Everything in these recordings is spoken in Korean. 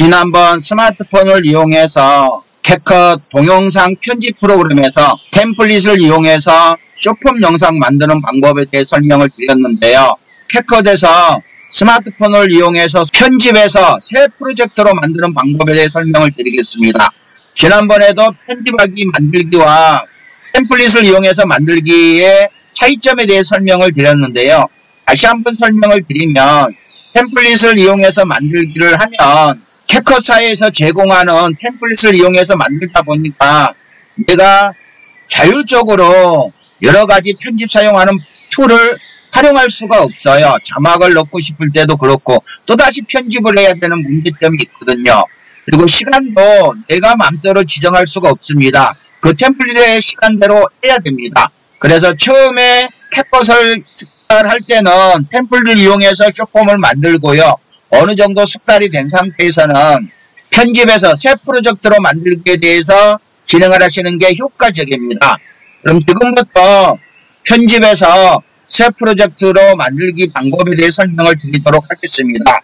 지난번 스마트폰을 이용해서 캡컷 동영상 편집 프로그램에서 템플릿을 이용해서 쇼폼 영상 만드는 방법에 대해 설명을 드렸는데요. 캡컷에서 스마트폰을 이용해서 편집해서 새 프로젝트로 만드는 방법에 대해 설명을 드리겠습니다. 지난번에도 편집하기 만들기와 템플릿을 이용해서 만들기의 차이점에 대해 설명을 드렸는데요. 다시 한번 설명을 드리면 템플릿을 이용해서 만들기를 하면 캡컷사에서 제공하는 템플릿을 이용해서 만들다 보니까 내가 자율적으로 여러가지 편집 사용하는 툴을 활용할 수가 없어요. 자막을 넣고 싶을 때도 그렇고 또다시 편집을 해야 되는 문제점이 있거든요. 그리고 시간도 내가 마음대로 지정할 수가 없습니다. 그 템플릿의 시간대로 해야 됩니다. 그래서 처음에 캡컷을 숙달할 때는 템플릿을 이용해서 쇼폼을 만들고요. 어느 정도 숙달이 된 상태에서는 편집해서 새 프로젝트로 만들기에 대해서 진행을 하시는 게 효과적입니다. 그럼 지금부터 편집해서 새 프로젝트로 만들기 방법에 대해 설명을 드리도록 하겠습니다.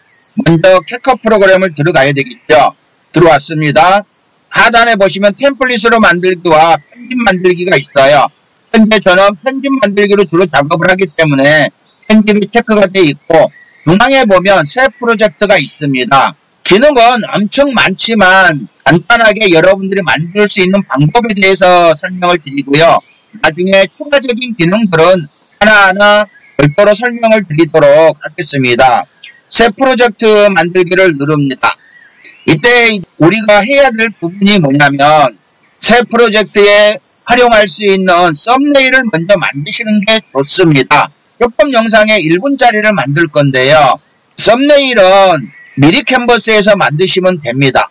먼저 캡컷 프로그램을 들어가야 되겠죠. 들어왔습니다. 하단에 보시면 템플릿으로 만들기와 편집 만들기가 있어요. 현재 저는 편집 만들기로 주로 작업을 하기 때문에 편집이 체크가 되어 있고 중앙에 보면 새 프로젝트가 있습니다. 기능은 엄청 많지만 간단하게 여러분들이 만들 수 있는 방법에 대해서 설명을 드리고요. 나중에 추가적인 기능들은 하나하나 별도로 설명을 드리도록 하겠습니다. 새 프로젝트 만들기를 누릅니다. 이때 우리가 해야 될 부분이 뭐냐면 새 프로젝트에 활용할 수 있는 썸네일을 먼저 만드시는 게 좋습니다. 쇼폼 영상의 1분짜리를 만들 건데요. 썸네일은 미리 캔버스에서 만드시면 됩니다.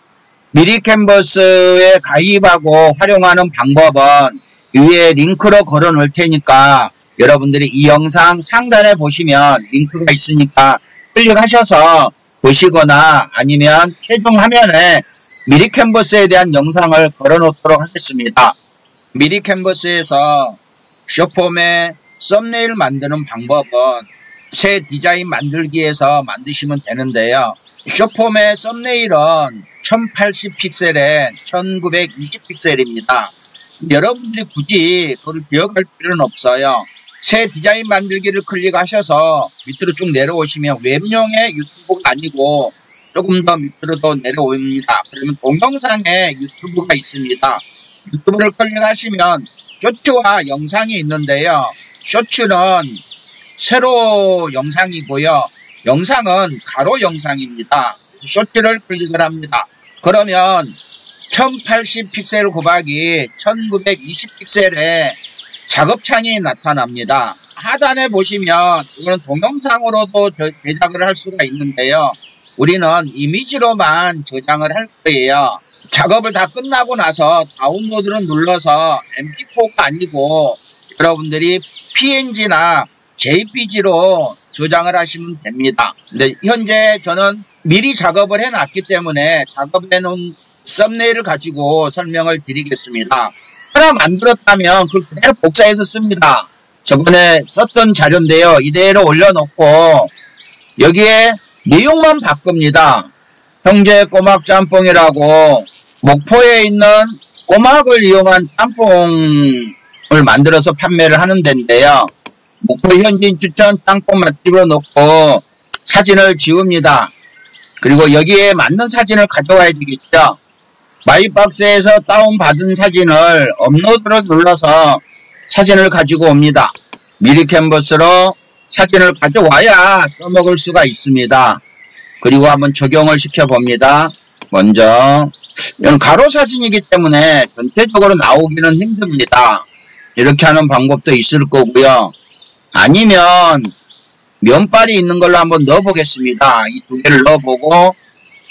미리 캔버스에 가입하고 활용하는 방법은 위에 링크로 걸어 놓을 테니까 여러분들이 이 영상 상단에 보시면 링크가 있으니까 클릭하셔서 보시거나 아니면 최종 화면에 미리 캔버스에 대한 영상을 걸어 놓도록 하겠습니다. 미리 캔버스에서 쇼폼에 썸네일 만드는 방법은 새 디자인 만들기에서 만드시면 되는데요. 쇼폼의 썸네일은 1080픽셀에 1920픽셀입니다. 여러분들이 굳이 그걸 기억할 필요는 없어요. 새 디자인 만들기를 클릭하셔서 밑으로 쭉 내려오시면 웹용의 유튜브가 아니고 조금 더 밑으로 더 내려옵니다. 그러면 동영상의 유튜브가 있습니다. 유튜브를 클릭하시면 쇼츠와 영상이 있는데요. 쇼츠는 세로 영상이고요. 영상은 가로 영상입니다. 쇼츠를 클릭을 합니다. 그러면 1080픽셀 곱하기 1920픽셀의 작업창이 나타납니다. 하단에 보시면 이거는 동영상으로도 제작을 할 수가 있는데요. 우리는 이미지로만 저장을 할 거예요. 작업을 다 끝나고 나서 다운로드를 눌러서 mp4가 아니고 여러분들이 png나 jpg로 저장을 하시면 됩니다. 근데 현재 저는 미리 작업을 해놨기 때문에 작업해 놓은 썸네일을 가지고 설명을 드리겠습니다. 하나 만들었다면 그걸 그대로 복사해서 씁니다. 저번에 썼던 자료인데요. 이대로 올려놓고 여기에 내용만 바꿉니다. 형제 꼬막 짬뽕이라고 목포에 있는 꼬막을 이용한 짬뽕을 만들어서 판매를 하는 데인데요. 목포 현지인 추천 짬뽕 맛집으로 놓고 사진을 지웁니다. 그리고 여기에 맞는 사진을 가져와야 되겠죠. 마이박스에서 다운받은 사진을 업로드를 눌러서 사진을 가지고 옵니다. 미리 캔버스로 사진을 가져와야 써먹을 수가 있습니다. 그리고 한번 적용을 시켜봅니다. 먼저 이건 가로 사진이기 때문에 전체적으로 나오기는 힘듭니다. 이렇게 하는 방법도 있을 거고요. 아니면 면발이 있는 걸로 한번 넣어보겠습니다. 이 두 개를 넣어보고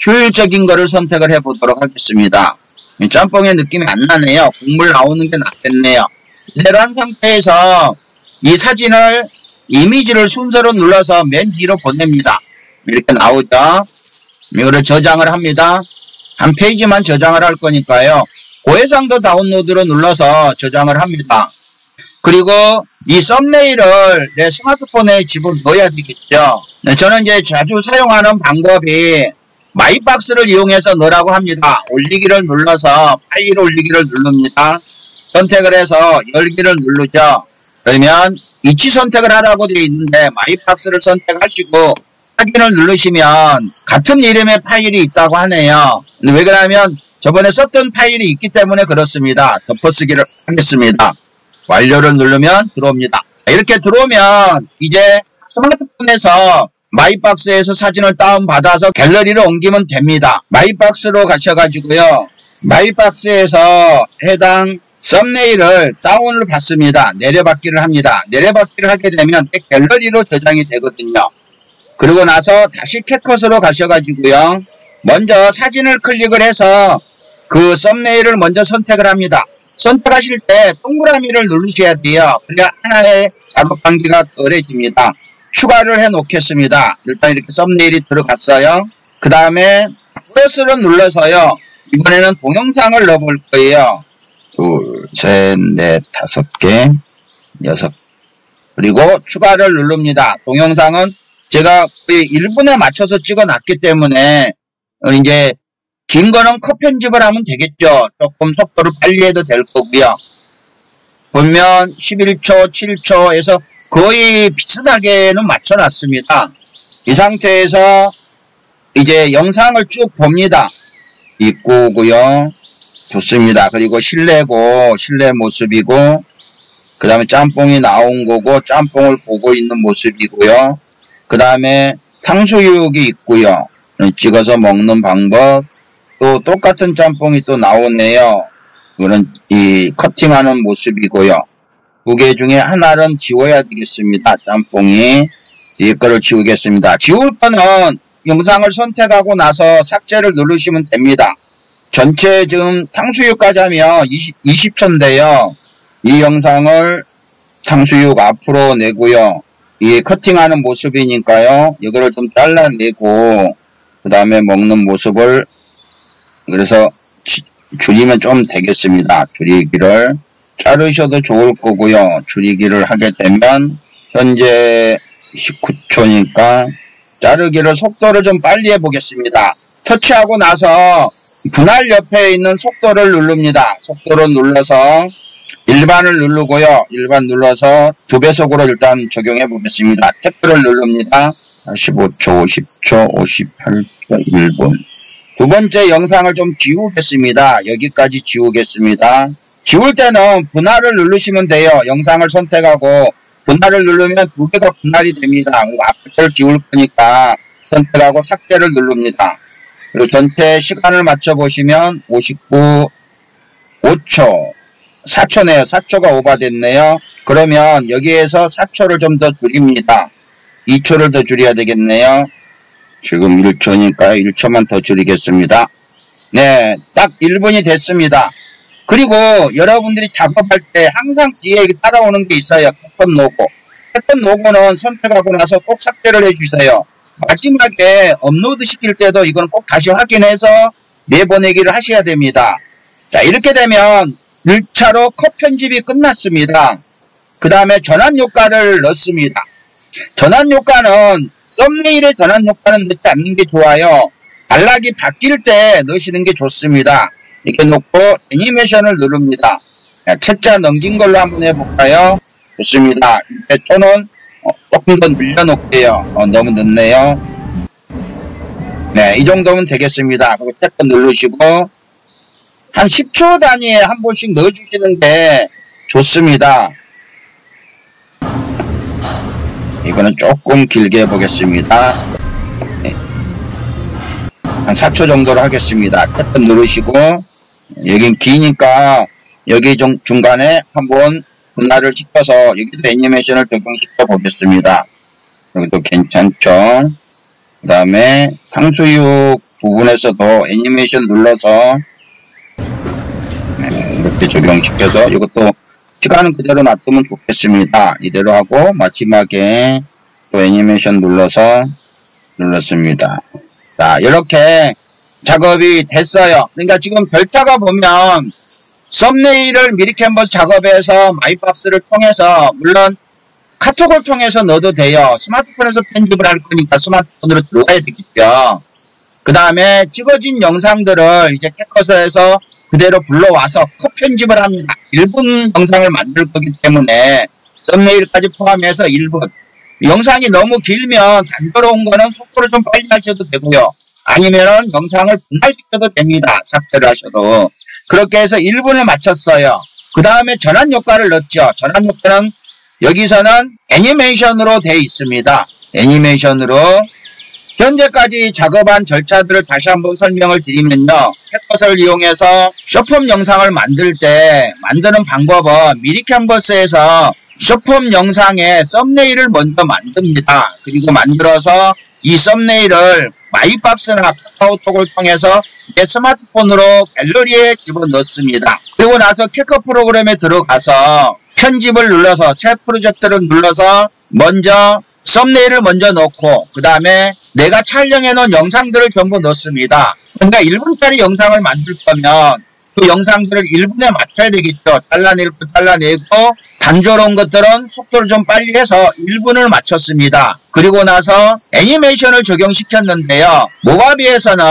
효율적인 거를 선택을 해보도록 하겠습니다. 짬뽕의 느낌이 안 나네요. 국물 나오는 게 낫겠네요. 이대로 한 상태에서 이 사진을 이미지를 순서로 눌러서 맨 뒤로 보냅니다. 이렇게 나오죠. 이거를 저장을 합니다. 한 페이지만 저장을 할 거니까요. 고해상도 다운로드로 눌러서 저장을 합니다. 그리고 이 썸네일을 내 스마트폰에 집어넣어야 되겠죠. 저는 이제 자주 사용하는 방법이 마이박스를 이용해서 넣으라고 합니다. 올리기를 눌러서 파일 올리기를 누릅니다. 선택을 해서 열기를 누르죠. 그러면 위치 선택을 하라고 되어 있는데 마이박스를 선택하시고 확인을 누르시면 같은 이름의 파일이 있다고 하네요. 왜 그러냐면 저번에 썼던 파일이 있기 때문에 그렇습니다. 덮어쓰기를 하겠습니다. 완료를 누르면 들어옵니다. 이렇게 들어오면 이제 스마트폰에서 마이박스에서 사진을 다운받아서 갤러리로 옮기면 됩니다. 마이박스로 가셔가지고요. 마이박스에서 해당 썸네일을 다운을 받습니다. 내려받기를 합니다. 내려받기를 하게 되면 갤러리로 저장이 되거든요. 그리고 나서 다시 캡컷으로 가셔가지고요. 먼저 사진을 클릭을 해서 그 썸네일을 먼저 선택을 합니다. 선택하실 때 동그라미를 누르셔야 돼요. 그래야 하나의 작업 단계가 덜해집니다. 추가를 해 놓겠습니다. 일단 이렇게 썸네일이 들어갔어요. 그 다음에 플러스를 눌러서요. 이번에는 동영상을 넣어볼 거예요. 2, 3, 4, 5개, 6. 그리고 추가를 누릅니다. 동영상은 제가 거의 1분에 맞춰서 찍어 놨기 때문에 이제 긴 거는 컷 편집을 하면 되겠죠. 조금 속도를 빨리 해도 될 거고요. 보면 11초, 7초에서 거의 비슷하게는 맞춰놨습니다. 이 상태에서 이제 영상을 쭉 봅니다. 입구고요. 좋습니다. 그리고 실내고 실내 모습이고 그 다음에 짬뽕이 나온 거고 짬뽕을 보고 있는 모습이고요. 그 다음에 탕수육이 있고요. 찍어서 먹는 방법. 또 똑같은 짬뽕이 또 나오네요. 이거는 이 커팅하는 모습이고요. 두 개 중에 하나는 지워야 되겠습니다. 짬뽕이. 뒤에 거를 지우겠습니다. 지울 거는 영상을 선택하고 나서 삭제를 누르시면 됩니다. 전체 지금 탕수육까지 하면 20초인데요. 이 영상을 탕수육 앞으로 내고요. 이 커팅하는 모습이니까요. 이거를 좀 잘라내고 그 다음에 먹는 모습을 그래서 줄이면 좀 되겠습니다. 줄이기를 자르셔도 좋을 거고요. 줄이기를 하게 되면 현재 19초니까 자르기를 속도를 좀 빨리 해보겠습니다. 터치하고 나서 분할 옆에 있는 속도를 누릅니다. 속도를 눌러서 일반을 누르고요. 일반 눌러서 2배속으로 일단 적용해 보겠습니다. 탭을 누릅니다. 15초, 50초, 58초, 1분. 두 번째 영상을 좀 지우겠습니다. 여기까지 지우겠습니다. 지울 때는 분할을 누르시면 돼요. 영상을 선택하고 분할을 누르면 두 개가 분할이 됩니다. 그리고 앞을 지울 거니까 선택하고 삭제를 누릅니다. 그리고 전체 시간을 맞춰보시면 59, 5초, 4초네요. 4초가 오버됐네요. 그러면 여기에서 4초를 좀 더 줄입니다. 2초를 더 줄여야 되겠네요. 지금 1초니까 1초만 더 줄이겠습니다. 네, 딱 1분이 됐습니다. 그리고 여러분들이 작업할 때 항상 뒤에 따라오는 게 있어요. 캡컷 로고. 캡컷 로고는 선택하고 나서 꼭 삭제를 해주세요. 마지막에 업로드 시킬 때도 이건 꼭 다시 확인해서 내보내기를 하셔야 됩니다. 자, 이렇게 되면 1차로 컷 편집이 끝났습니다. 그 다음에 전환 효과를 넣습니다. 전환 효과는 썸네일의 전환 효과는 넣지 않는 게 좋아요. 단락이 바뀔 때 넣으시는 게 좋습니다. 이렇게 놓고 애니메이션을 누릅니다. 책자 넘긴 걸로 한번 해볼까요? 좋습니다. 이제 초는 조금 더 늘려놓을게요. 너무 늦네요. 네, 이 정도면 되겠습니다. 그리고 탭 누르시고 한 10초 단위에 한 번씩 넣어주시는 게 좋습니다. 이거는 조금 길게 해보겠습니다. 네. 한 4초 정도로 하겠습니다. 탭 누르시고 여긴 기니까 여기 중간에 한번 분할을 시켜서 여기도 애니메이션을 적용시켜 보겠습니다. 여기도 괜찮죠. 그 다음에 탕수육 부분에서도 애니메이션 눌러서 이렇게 적용시켜서 이것도 시간은 그대로 놔두면 좋겠습니다. 이대로 하고 마지막에 또 애니메이션 눌렀습니다. 자, 이렇게 작업이 됐어요. 그러니까 지금 별자가 보면 썸네일을 미리 캔버스 작업해서 마이박스를 통해서 물론 카톡을 통해서 넣어도 돼요. 스마트폰에서 편집을 할 거니까 스마트폰으로 들어가야 되겠죠. 그 다음에 찍어진 영상들을 이제 캡컷에서 그대로 불러와서 컷 편집을 합니다. 1분 영상을 만들 거기 때문에 썸네일까지 포함해서 1분. 영상이 너무 길면 단조로운 거는 속도를 좀 빨리 하셔도 되고요. 아니면은 영상을 분할시켜도 됩니다. 삭제를 하셔도. 그렇게 해서 1분을 맞췄어요. 그 다음에 전환 효과를 넣었죠. 전환 효과는 여기서는 애니메이션으로 되어 있습니다. 애니메이션으로. 현재까지 작업한 절차들을 다시 한번 설명을 드리면요. 캡컷을 이용해서 쇼폼 영상을 만들 때 만드는 방법은 미리 캔버스에서 쇼폼 영상의 썸네일을 먼저 만듭니다. 그리고 만들어서 이 썸네일을 마이박스나 카카오톡을 통해서 내 스마트폰으로 갤러리에 집어넣습니다. 그리고 나서 캡컷 프로그램에 들어가서 편집을 눌러서 새 프로젝트를 눌러서 먼저 썸네일을 먼저 넣고 그 다음에 내가 촬영해 놓은 영상들을 전부 넣습니다. 그러니까 1분짜리 영상을 만들 거면 그 영상들을 1분에 맞춰야 되겠죠. 잘라내고 단조로운 것들은 속도를 좀 빨리 해서 1분을 맞췄습니다. 그리고 나서 애니메이션을 적용시켰는데요. 모바비에서는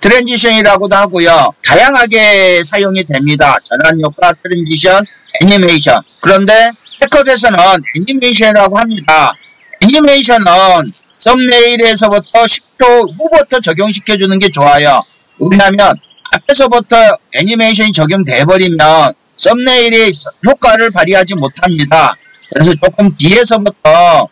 트랜지션이라고도 하고요. 다양하게 사용이 됩니다. 전환효과, 트랜지션, 애니메이션. 그런데 캡컷에서는 애니메이션이라고 합니다. 애니메이션은 썸네일에서부터 10초 후부터 적용시켜주는 게 좋아요. 왜냐하면 앞에서부터 애니메이션이 적용돼버리면 썸네일이 효과를 발휘하지 못합니다. 그래서 조금 뒤에서부터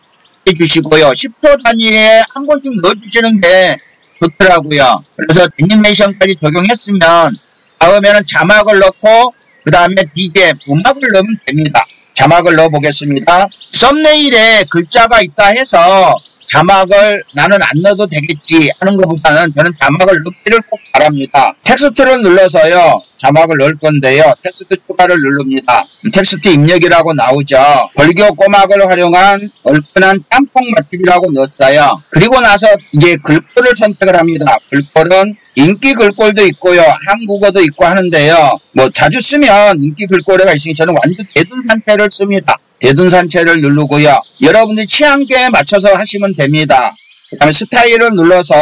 해주시고요. 10초 단위에 한 번씩 넣어주시는 게 좋더라고요. 그래서 애니메이션까지 적용했으면 다음에는 자막을 넣고 그 다음에 BGM, 음악을 넣으면 됩니다. 자막을 넣어 보겠습니다. 썸네일에 글자가 있다 해서 자막을 나는 안 넣어도 되겠지 하는 것보다는 저는 자막을 넣기를 꼭 바랍니다. 텍스트를 눌러서요. 자막을 넣을 건데요. 텍스트 추가를 누릅니다. 텍스트 입력이라고 나오죠. 벌교 꼬막을 활용한 얼큰한 짬뽕 맛집이라고 넣었어요. 그리고 나서 이제 글꼴을 선택을 합니다. 글꼴은 인기 글꼴도 있고요. 한국어도 있고 하는데요. 뭐 자주 쓰면 인기 글꼴이가 있으니 저는 완전 대둔산체를 씁니다. 대둔산체를 누르고요. 여러분들이 취향에 맞춰서 하시면 됩니다. 그 다음에 스타일을 눌러서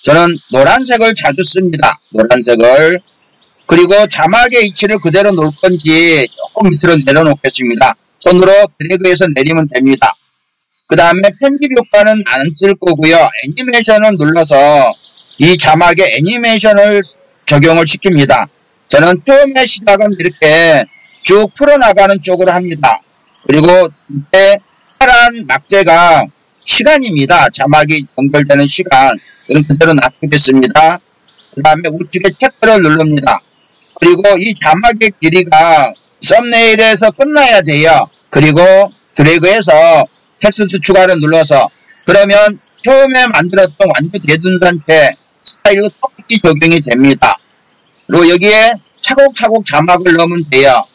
저는 노란색을 자주 씁니다. 노란색을. 그리고 자막의 위치를 그대로 놓을 건지 조금 밑으로 내려놓겠습니다. 손으로 드래그해서 내리면 됩니다. 그 다음에 편집 효과는 안 쓸 거고요. 애니메이션을 눌러서 이 자막에 애니메이션을 적용을 시킵니다. 저는 처음에 시작은 이렇게 쭉 풀어나가는 쪽으로 합니다. 그리고 이때 파란 막대가 시간입니다. 자막이 연결되는 시간. 그럼 그대로 놔두겠습니다. 그 다음에 우측에 체크를 누릅니다. 그리고 이 자막의 길이가 썸네일에서 끝나야 돼요. 그리고 드래그해서 텍스트 추가를 눌러서 그러면 처음에 만들었던 완전 대둔산체 스타일로 똑같이 적용이 됩니다. 그리고 여기에 차곡차곡 자막을 넣으면 돼요.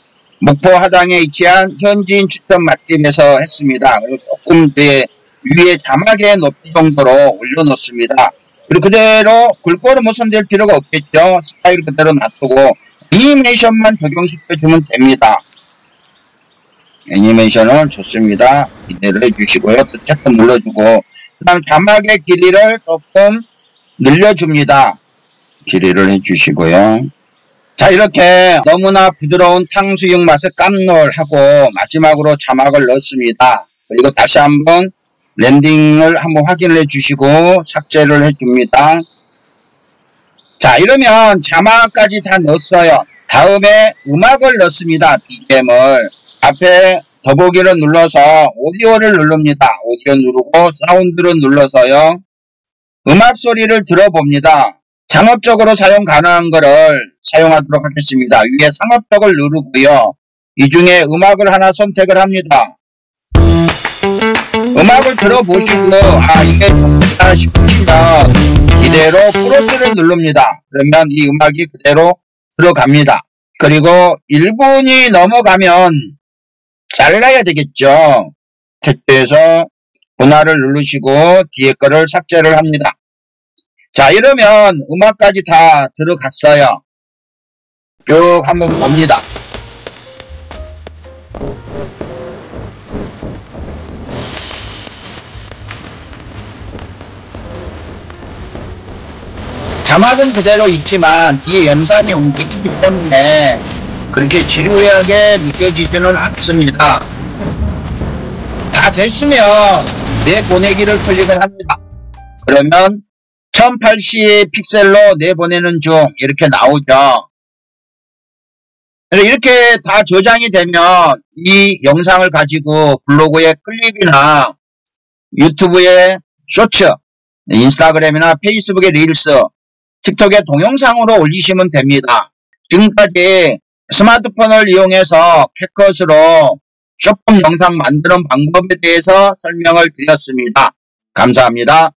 목포 하당에 위치한 현지인 추천 맛집에서 했습니다. 그리고 조금 위에 자막의 높이 정도로 올려놓습니다. 그리고 그대로 글꼴은 뭐 손댈 필요가 없겠죠. 스타일 그대로 놔두고 애니메이션만 적용시켜주면 됩니다. 애니메이션은 좋습니다. 이대로 해주시고요. 또 체크 눌러주고 그 다음 자막의 길이를 조금 늘려줍니다. 길이를 해주시고요. 자, 이렇게 너무나 부드러운 탕수육 맛을 깜놀하고 마지막으로 자막을 넣습니다. 그리고 다시 한번 랜딩을 한번 확인을 해주시고 삭제를 해줍니다. 자, 이러면 자막까지 다 넣었어요. 다음에 음악을 넣습니다. BGM을 앞에 더보기를 눌러서 오디오를 누릅니다. 오디오 누르고 사운드를 눌러서요. 음악 소리를 들어봅니다. 상업적으로 사용 가능한 거를 사용하도록 하겠습니다. 위에 상업적을 누르고요. 이 중에 음악을 하나 선택을 합니다. 음악을 들어보시고 이게 좋다 싶으시면 이대로 플러스를 누릅니다. 그러면 이 음악이 그대로 들어갑니다. 그리고 1분이 넘어가면 잘라야 되겠죠. 택배에서 분할을 누르시고 뒤에 거를 삭제를 합니다. 자, 이러면 음악까지 다 들어갔어요. 쭉 한번 봅니다. 자막은 그대로 있지만 뒤에 영상이 움직이기 때문에 그렇게 지루하게 느껴지지는 않습니다. 다 됐으면 내보내기를 클릭을 합니다. 그러면 1080 픽셀로 내보내는 중 이렇게 나오죠. 이렇게 다 저장이 되면 이 영상을 가지고 블로그에 클립이나 유튜브에 쇼츠, 인스타그램이나 페이스북에 릴스, 틱톡에 동영상으로 올리시면 됩니다. 지금까지 스마트폰을 이용해서 캡컷으로 쇼폼 영상 만드는 방법에 대해서 설명을 드렸습니다. 감사합니다.